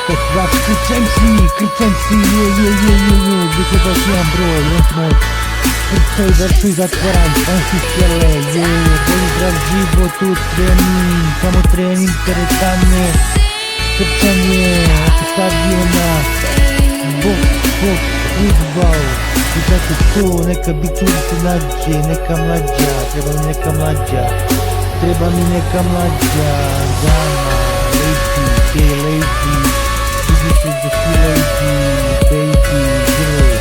tak was kręcem si, je, gdy zobaczyłem broj, Krcej zaczuj zatwaram, pan si ściele, boli prawdziwo tu trening, samo trening teretane, trčanje, stadiona, boks, futbal, i tako to, neka bitura se nađe, neka mlađa, treba mi neka mlađa, Zana, lady, vidi se da si lady, baby, girl,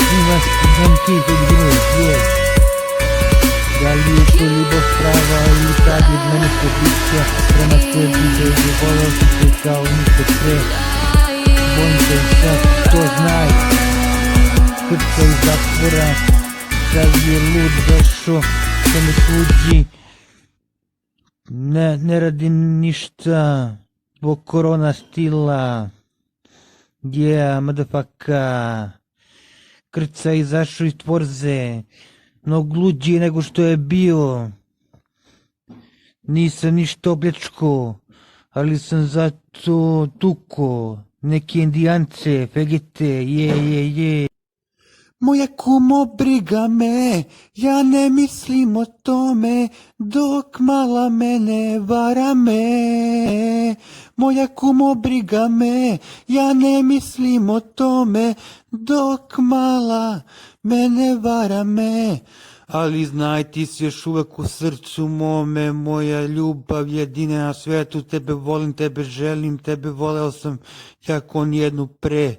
svima sam ti girl, da li je to ljubav prava ili kad od mene se bića prema tebi, baby, volao si te kao nikad pre, bojim se sad, to znaj, krca iz zatvora, sad je lud došao, što me tuđi, ne radim ništa, zbog korona stila, motherfucker, krca izašao iz tvorze, mnogo luđi nego što je bio, nisam ništa opljačko, ali sam zato tuko, neke indijance, fegete, je. Moja kumo briga me, ja ne mislim o tome, dok mala mene vara me. Moja kumo briga me, ja ne mislim o tome, dok mala mene vara me. Ali znaj, ti si još uvek u srcu mome, moja ljubav jedina na svetu, tebe volim, tebe želim, tebe voleo sam jako nijednu pre.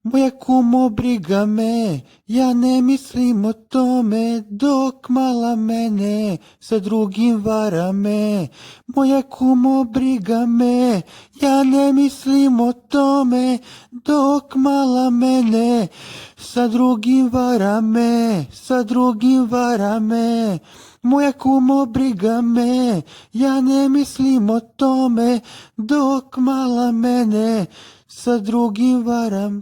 Moja kumo briga me, ja ne mislim o tome, dok mala mene sa drugim vara me. Moja kumo briga me, ja ne mislim o tome, dok mala mene sa drugim vara me. Moja kumo briga me, ja ne mislim o tome, dok mala mene sa drugim vara me.